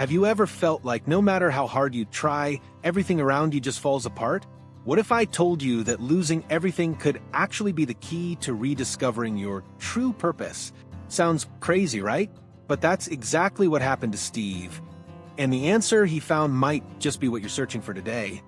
Have you ever felt like no matter how hard you try, everything around you just falls apart? What if I told you that losing everything could actually be the key to rediscovering your true purpose? Sounds crazy, right? But that's exactly what happened to Steve. And the answer he found might just be what you're searching for today.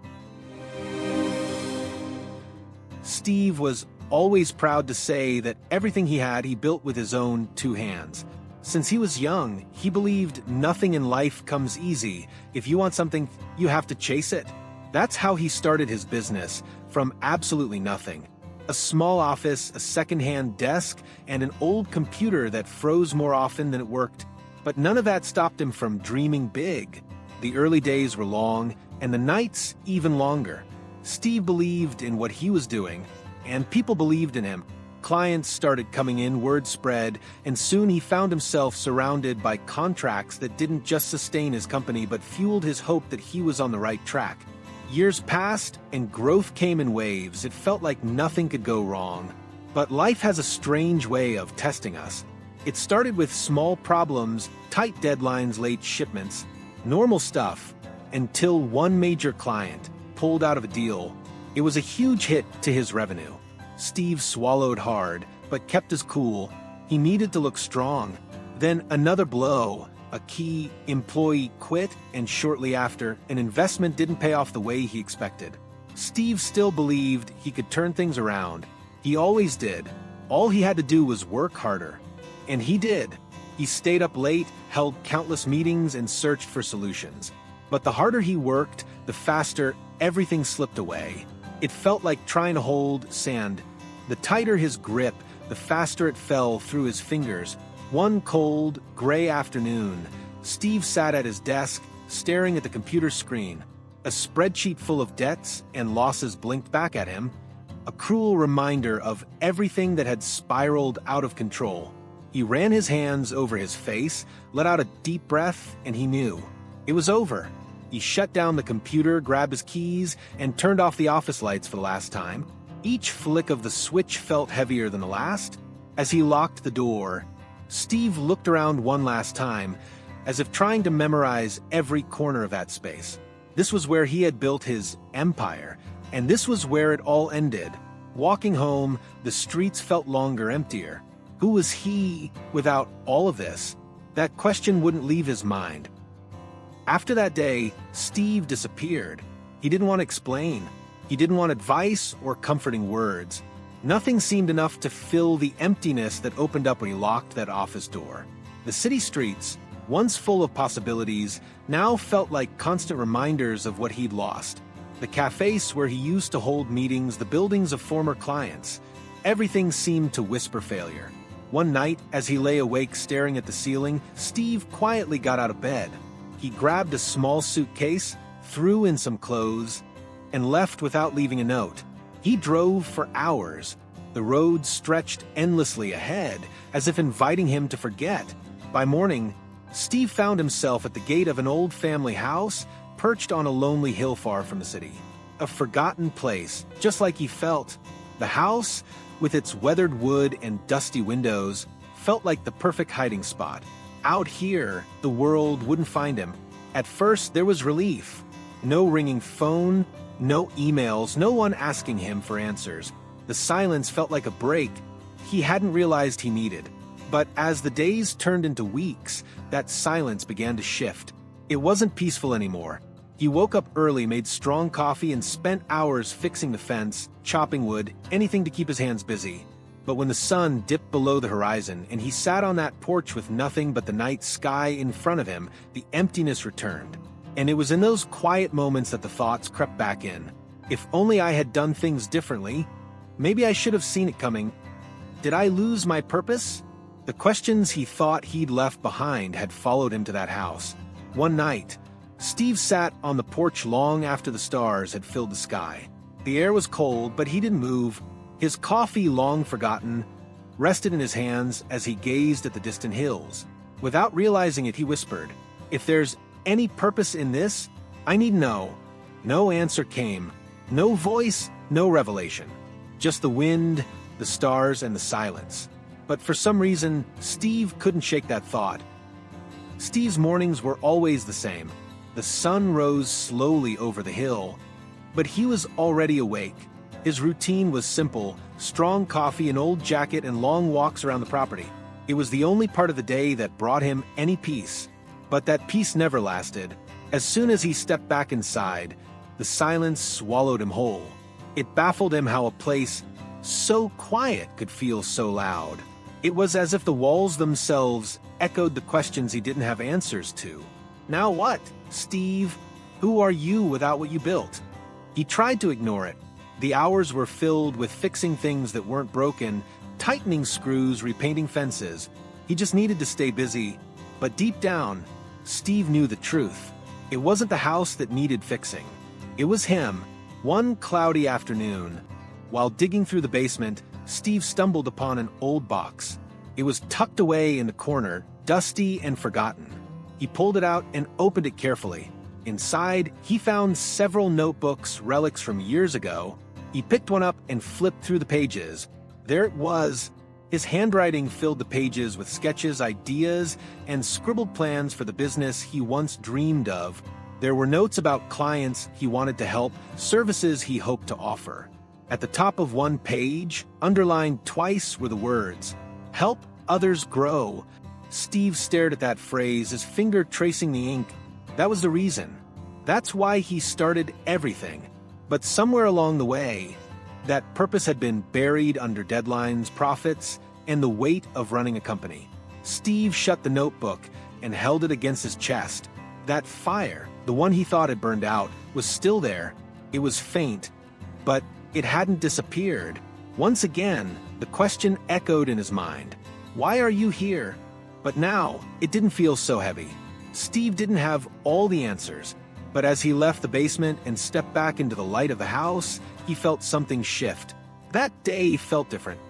Steve was always proud to say that everything he had he built with his own two hands. Since he was young, he believed nothing in life comes easy. If you want something, you have to chase it. That's how he started his business, from absolutely nothing. A small office, a second-hand desk, and an old computer that froze more often than it worked. But none of that stopped him from dreaming big. The early days were long, and the nights even longer. Steve believed in what he was doing, and people believed in him. Clients started coming in, word spread, and soon he found himself surrounded by contracts that didn't just sustain his company but fueled his hope that he was on the right track. Years passed, and growth came in waves. It felt like nothing could go wrong. But life has a strange way of testing us. It started with small problems, tight deadlines, late shipments, normal stuff, until one major client pulled out of a deal. It was a huge hit to his revenue. Steve swallowed hard, but kept his cool. He needed to look strong. Then another blow. A key employee quit, and shortly after, an investment didn't pay off the way he expected. Steve still believed he could turn things around. He always did. All he had to do was work harder. And he did. He stayed up late, held countless meetings, and searched for solutions. But the harder he worked, the faster everything slipped away. It felt like trying to hold sand. The tighter his grip, the faster it fell through his fingers. One cold, gray afternoon, Steve sat at his desk, staring at the computer screen. A spreadsheet full of debts and losses blinked back at him, a cruel reminder of everything that had spiraled out of control. He ran his hands over his face, let out a deep breath, and he knew. It was over. He shut down the computer, grabbed his keys, and turned off the office lights for the last time. Each flick of the switch felt heavier than the last. As he locked the door, Steve looked around one last time, as if trying to memorize every corner of that space. This was where he had built his empire, and this was where it all ended. Walking home, the streets felt longer, emptier. Who was he without all of this? That question wouldn't leave his mind. After that day, Steve disappeared. He didn't want to explain. He didn't want advice or comforting words. Nothing seemed enough to fill the emptiness that opened up when he locked that office door. The city streets, once full of possibilities, now felt like constant reminders of what he'd lost. The cafes where he used to hold meetings, the buildings of former clients. Everything seemed to whisper failure. One night, as he lay awake staring at the ceiling, Steve quietly got out of bed. He grabbed a small suitcase, threw in some clothes, and left without leaving a note. He drove for hours. The road stretched endlessly ahead, as if inviting him to forget. By morning, Steve found himself at the gate of an old family house, perched on a lonely hill far from the city. A forgotten place, just like he felt. The house, with its weathered wood and dusty windows, felt like the perfect hiding spot. Out here, the world wouldn't find him. At first, there was relief. No ringing phone, no emails, no one asking him for answers. The silence felt like a break he hadn't realized he needed. But as the days turned into weeks, that silence began to shift. It wasn't peaceful anymore. He woke up early, made strong coffee, and spent hours fixing the fence, chopping wood, anything to keep his hands busy. But when the sun dipped below the horizon and he sat on that porch with nothing but the night sky in front of him, the emptiness returned. And it was in those quiet moments that the thoughts crept back in. If only I had done things differently. Maybe I should have seen it coming. Did I lose my purpose? The questions he thought he'd left behind had followed him to that house. One night, Steve sat on the porch long after the stars had filled the sky. The air was cold, but he didn't move. His coffee, long forgotten, rested in his hands as he gazed at the distant hills. Without realizing it, he whispered, "If there's any purpose in this, I need to know." No answer came. No voice, no revelation. Just the wind, the stars, and the silence. But for some reason, Steve couldn't shake that thought. Steve's mornings were always the same. The sun rose slowly over the hill, but he was already awake. His routine was simple: strong coffee, an old jacket, and long walks around the property. It was the only part of the day that brought him any peace. But that peace never lasted. As soon as he stepped back inside, the silence swallowed him whole. It baffled him how a place so quiet could feel so loud. It was as if the walls themselves echoed the questions he didn't have answers to. Now what, Steve? Who are you without what you built? He tried to ignore it. The hours were filled with fixing things that weren't broken, tightening screws, repainting fences. He just needed to stay busy. But deep down, Steve knew the truth. It wasn't the house that needed fixing. It was him. One cloudy afternoon, while digging through the basement, Steve stumbled upon an old box. It was tucked away in the corner, dusty and forgotten. He pulled it out and opened it carefully. Inside, he found several notebooks, relics from years ago. He picked one up and flipped through the pages. There it was. His handwriting filled the pages with sketches, ideas, and scribbled plans for the business he once dreamed of. There were notes about clients he wanted to help, services he hoped to offer. At the top of one page, underlined twice, were the words, "Help others grow." Steve stared at that phrase, his finger tracing the ink. That was the reason. That's why he started everything. But somewhere along the way, that purpose had been buried under deadlines, profits, and the weight of running a company. Steve shut the notebook and held it against his chest. That fire, the one he thought had burned out, was still there. It was faint, but it hadn't disappeared. Once again, the question echoed in his mind. Why are you here? But now, it didn't feel so heavy. Steve didn't have all the answers, but as he left the basement and stepped back into the light of the house, he felt something shift. That day felt different.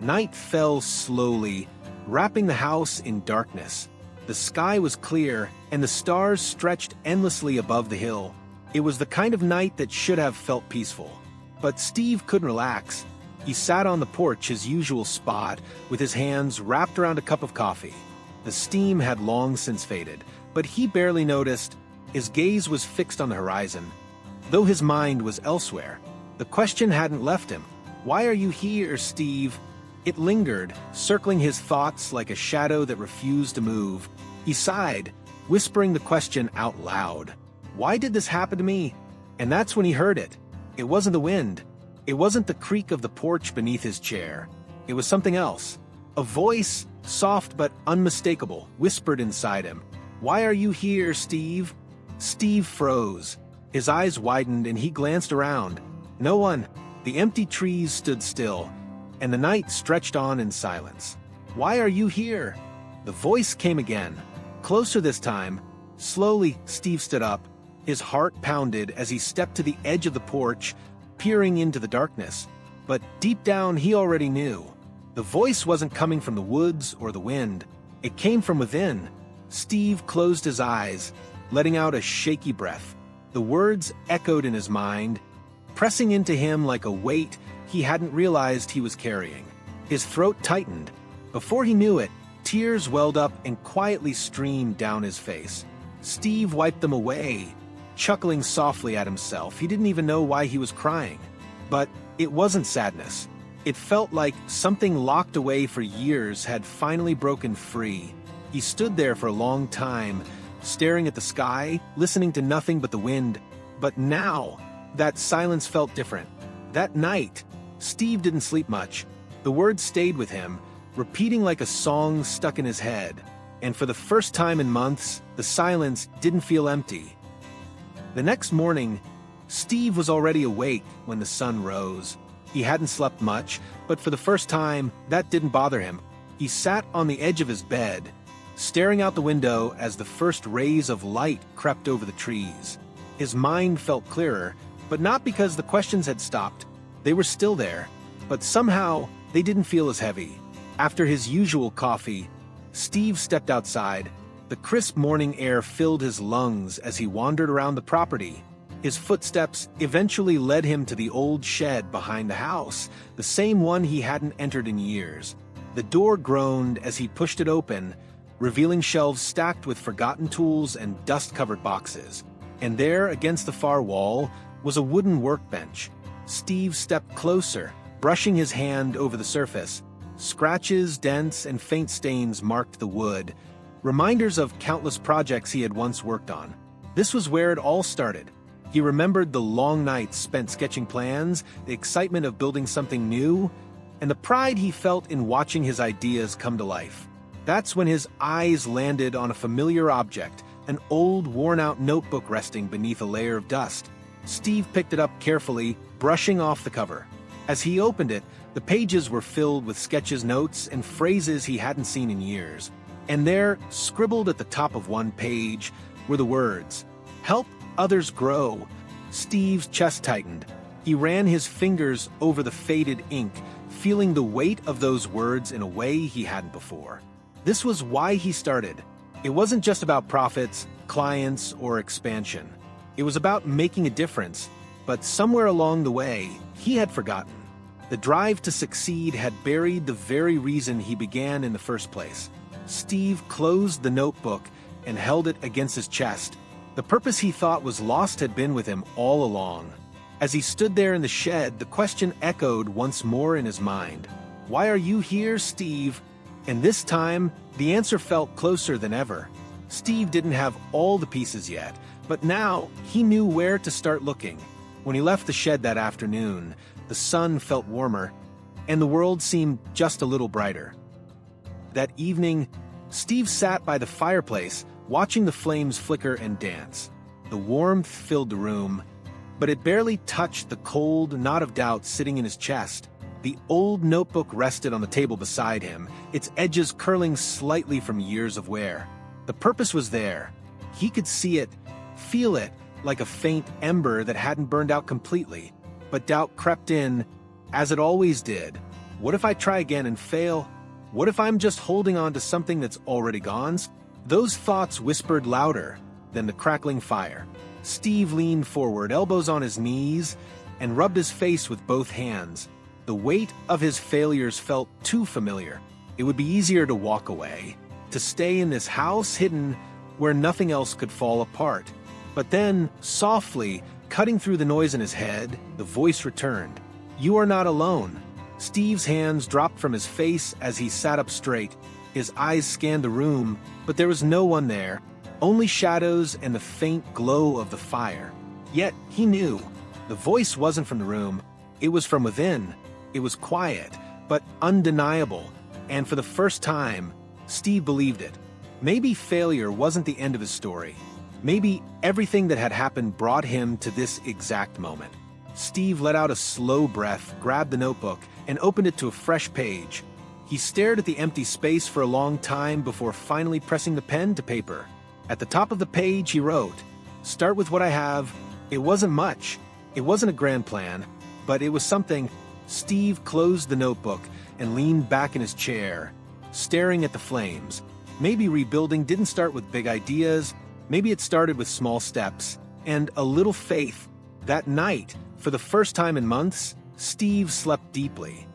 Night fell slowly, wrapping the house in darkness. The sky was clear, and the stars stretched endlessly above the hill. It was the kind of night that should have felt peaceful. But Steve couldn't relax. He sat on the porch, his usual spot, with his hands wrapped around a cup of coffee. The steam had long since faded, but he barely noticed. His gaze was fixed on the horizon. Though his mind was elsewhere, the question hadn't left him. Why are you here, Steve? It lingered, circling his thoughts like a shadow that refused to move. He sighed, whispering the question out loud. Why did this happen to me? And that's when he heard it. It wasn't the wind. It wasn't the creak of the porch beneath his chair. It was something else. A voice, soft but unmistakable, whispered inside him. Why are you here, Steve? Steve froze. His eyes widened and he glanced around. No one. The empty trees stood still, and the night stretched on in silence. Why are you here? The voice came again. Closer this time. Slowly, Steve stood up. His heart pounded as he stepped to the edge of the porch, peering into the darkness. But deep down, he already knew. The voice wasn't coming from the woods or the wind. It came from within. Steve closed his eyes, letting out a shaky breath. The words echoed in his mind, pressing into him like a weight he hadn't realized he was carrying. His throat tightened. Before he knew it, tears welled up and quietly streamed down his face. Steve wiped them away, chuckling softly at himself. He didn't even know why he was crying. But it wasn't sadness. It felt like something locked away for years had finally broken free. He stood there for a long time, staring at the sky, listening to nothing but the wind. But now, that silence felt different. That night, Steve didn't sleep much. The words stayed with him, repeating like a song stuck in his head. And for the first time in months, the silence didn't feel empty. The next morning, Steve was already awake when the sun rose. He hadn't slept much, but for the first time, that didn't bother him. He sat on the edge of his bed, staring out the window as the first rays of light crept over the trees. His mind felt clearer, but not because the questions had stopped. They were still there, but somehow they didn't feel as heavy. After his usual coffee, Steve stepped outside. The crisp morning air filled his lungs as he wandered around the property. His footsteps eventually led him to the old shed behind the house, the same one he hadn't entered in years. The door groaned as he pushed it open, revealing shelves stacked with forgotten tools and dust-covered boxes. And there, against the far wall, was a wooden workbench. Steve stepped closer, brushing his hand over the surface. Scratches, dents, and faint stains marked the wood, reminders of countless projects he had once worked on. This was where it all started. He remembered the long nights spent sketching plans, the excitement of building something new, and the pride he felt in watching his ideas come to life. That's when his eyes landed on a familiar object, an old, worn-out notebook resting beneath a layer of dust. Steve picked it up carefully, brushing off the cover. As he opened it, the pages were filled with sketches, notes, and phrases he hadn't seen in years. And there, scribbled at the top of one page, were the words, "Help others grow." Steve's chest tightened. He ran his fingers over the faded ink, feeling the weight of those words in a way he hadn't before. This was why he started. It wasn't just about profits, clients, or expansion. It was about making a difference, but somewhere along the way, he had forgotten. The drive to succeed had buried the very reason he began in the first place. Steve closed the notebook and held it against his chest. The purpose he thought was lost had been with him all along. As he stood there in the shed, the question echoed once more in his mind. "Why are you here, Steve?" And this time, the answer felt closer than ever. Steve didn't have all the pieces yet, but now he knew where to start looking. When he left the shed that afternoon, the sun felt warmer, and the world seemed just a little brighter. That evening, Steve sat by the fireplace, watching the flames flicker and dance. The warmth filled the room, but it barely touched the cold knot of doubt sitting in his chest. The old notebook rested on the table beside him, its edges curling slightly from years of wear. The purpose was there. He could see it, feel it, like a faint ember that hadn't burned out completely. But doubt crept in, as it always did. What if I try again and fail? What if I'm just holding on to something that's already gone? Those thoughts whispered louder than the crackling fire. Steve leaned forward, elbows on his knees, and rubbed his face with both hands. The weight of his failures felt too familiar. It would be easier to walk away, to stay in this house hidden where nothing else could fall apart. But then, softly, cutting through the noise in his head, the voice returned. "You are not alone." Steve's hands dropped from his face as he sat up straight. His eyes scanned the room, but there was no one there, only shadows and the faint glow of the fire. Yet he knew. The voice wasn't from the room. It was from within. It was quiet, but undeniable, and for the first time, Steve believed it. Maybe failure wasn't the end of his story. Maybe everything that had happened brought him to this exact moment. Steve let out a slow breath, grabbed the notebook, and opened it to a fresh page. He stared at the empty space for a long time before finally pressing the pen to paper. At the top of the page, he wrote, "Start with what I have." It wasn't much. It wasn't a grand plan, but it was something. Steve closed the notebook and leaned back in his chair, staring at the flames. Maybe rebuilding didn't start with big ideas. Maybe it started with small steps and a little faith. That night, for the first time in months, Steve slept deeply.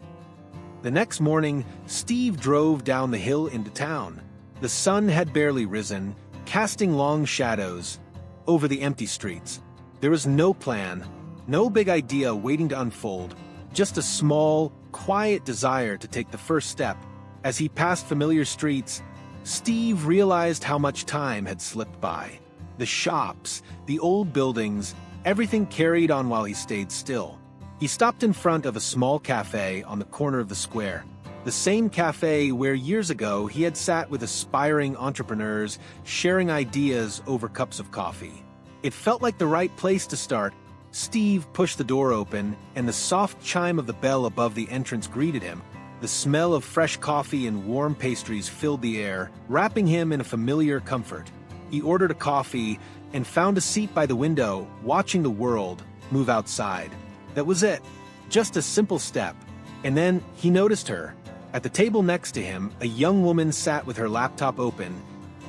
The next morning, Steve drove down the hill into town. The sun had barely risen, casting long shadows over the empty streets. There was no plan, no big idea waiting to unfold, just a small, quiet desire to take the first step. As he passed familiar streets, Steve realized how much time had slipped by. The shops, the old buildings, everything carried on while he stayed still. He stopped in front of a small cafe on the corner of the square. The same cafe where years ago he had sat with aspiring entrepreneurs, sharing ideas over cups of coffee. It felt like the right place to start. Steve pushed the door open, and the soft chime of the bell above the entrance greeted him. The smell of fresh coffee and warm pastries filled the air, wrapping him in a familiar comfort. He ordered a coffee and found a seat by the window, watching the world move outside. That was it. Just a simple step. And then he noticed her. At the table next to him, a young woman sat with her laptop open,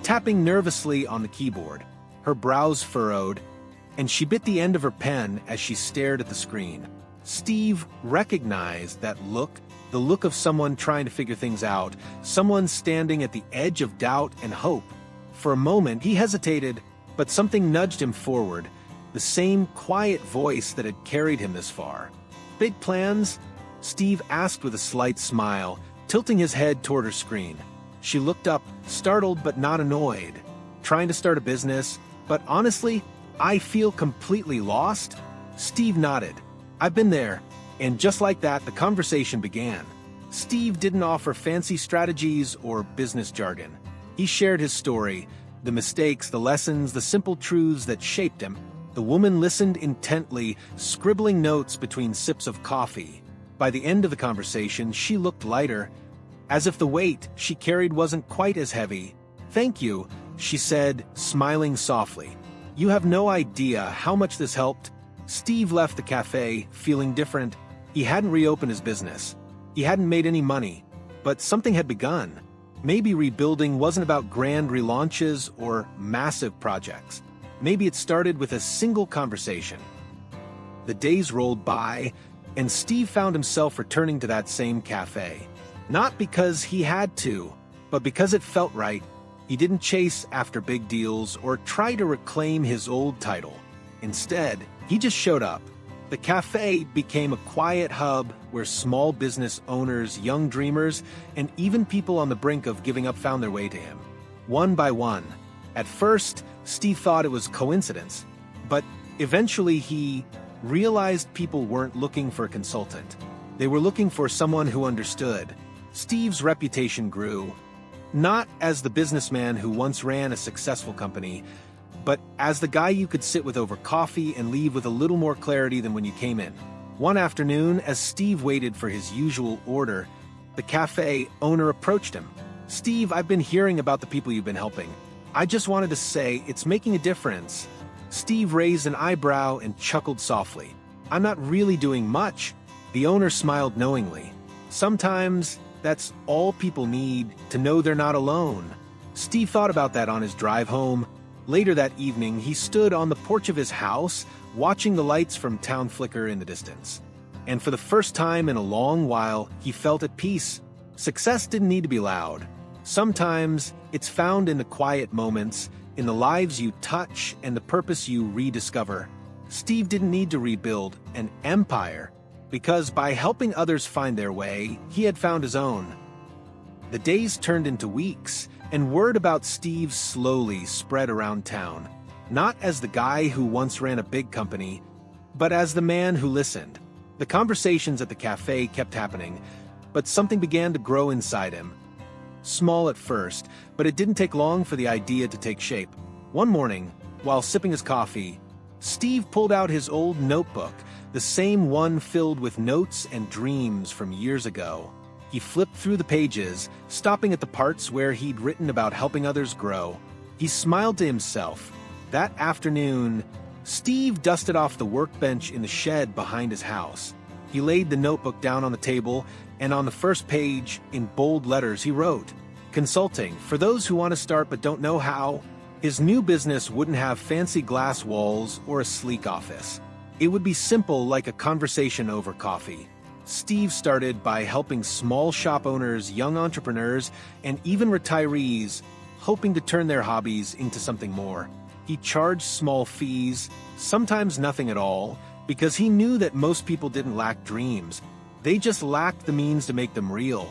tapping nervously on the keyboard. Her brows furrowed, and she bit the end of her pen as she stared at the screen. Steve recognized that look, the look of someone trying to figure things out, someone standing at the edge of doubt and hope. For a moment, he hesitated, but something nudged him forward, the same quiet voice that had carried him this far. "Big plans?" Steve asked with a slight smile, tilting his head toward her screen. She looked up, startled but not annoyed. "Trying to start a business, but honestly, I feel completely lost?" Steve nodded. "I've been there." And just like that, the conversation began. Steve didn't offer fancy strategies or business jargon. He shared his story, the mistakes, the lessons, the simple truths that shaped him. The woman listened intently, scribbling notes between sips of coffee. By the end of the conversation, she looked lighter, as if the weight she carried wasn't quite as heavy. "Thank you," she said, smiling softly. "You have no idea how much this helped." Steve left the cafe, feeling different. He hadn't reopened his business. He hadn't made any money, but something had begun. Maybe rebuilding wasn't about grand relaunches or massive projects. Maybe it started with a single conversation. The days rolled by, and Steve found himself returning to that same cafe. Not because he had to, but because it felt right. He didn't chase after big deals or try to reclaim his old title. Instead, he just showed up. The cafe became a quiet hub where small business owners, young dreamers, and even people on the brink of giving up found their way to him. One by one. At first, Steve thought it was coincidence, but eventually he realized people weren't looking for a consultant. They were looking for someone who understood. Steve's reputation grew, not as the businessman who once ran a successful company, but as the guy you could sit with over coffee and leave with a little more clarity than when you came in. One afternoon, as Steve waited for his usual order, the cafe owner approached him. "Steve, I've been hearing about the people you've been helping. I just wanted to say it's making a difference." Steve raised an eyebrow and chuckled softly. "I'm not really doing much." The owner smiled knowingly. "Sometimes that's all people need, to know they're not alone." Steve thought about that on his drive home. Later that evening, he stood on the porch of his house, watching the lights from town flicker in the distance. And for the first time in a long while, he felt at peace. Success didn't need to be loud. Sometimes it's found in the quiet moments, in the lives you touch and the purpose you rediscover. Steve didn't need to rebuild an empire, because by helping others find their way, he had found his own. The days turned into weeks, and word about Steve slowly spread around town, not as the guy who once ran a big company, but as the man who listened. The conversations at the cafe kept happening, but something began to grow inside him. Small at first, but it didn't take long for the idea to take shape. One morning, while sipping his coffee, Steve pulled out his old notebook, the same one filled with notes and dreams from years ago. He flipped through the pages, stopping at the parts where he'd written about helping others grow. He smiled to himself. That afternoon, Steve dusted off the workbench in the shed behind his house. He laid the notebook down on the table, and on the first page, in bold letters, he wrote, "Consulting, for those who want to start but don't know how." His new business wouldn't have fancy glass walls or a sleek office. It would be simple, like a conversation over coffee. Steve started by helping small shop owners, young entrepreneurs, and even retirees, hoping to turn their hobbies into something more. He charged small fees, sometimes nothing at all, because he knew that most people didn't lack dreams. They just lacked the means to make them real.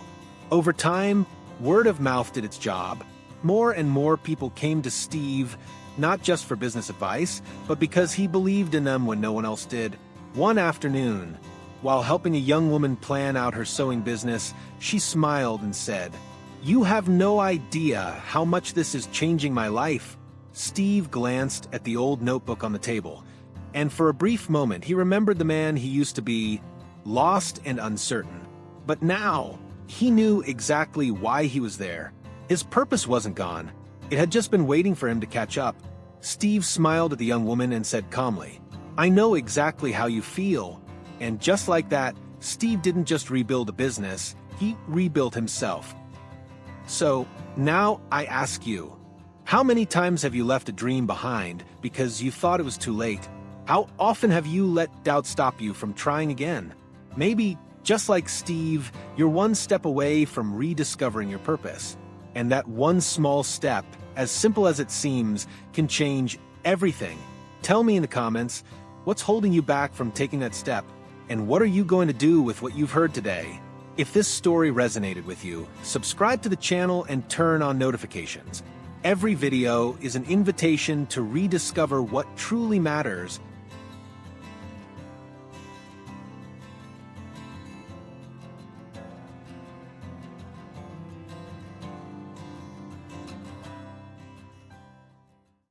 Over time, word of mouth did its job. More and more people came to Steve, not just for business advice, but because he believed in them when no one else did. One afternoon, while helping a young woman plan out her sewing business, she smiled and said, "You have no idea how much this is changing my life." Steve glanced at the old notebook on the table, and for a brief moment he remembered the man he used to be, lost and uncertain. But now, he knew exactly why he was there. His purpose wasn't gone. It had just been waiting for him to catch up. Steve smiled at the young woman and said calmly, "I know exactly how you feel." And just like that, Steve didn't just rebuild a business, he rebuilt himself. So, now I ask you, how many times have you left a dream behind because you thought it was too late? How often have you let doubt stop you from trying again? Maybe, just like Steve, you're one step away from rediscovering your purpose. And that one small step, as simple as it seems, can change everything. Tell me in the comments, what's holding you back from taking that step? And what are you going to do with what you've heard today? If this story resonated with you, subscribe to the channel and turn on notifications. Every video is an invitation to rediscover what truly matters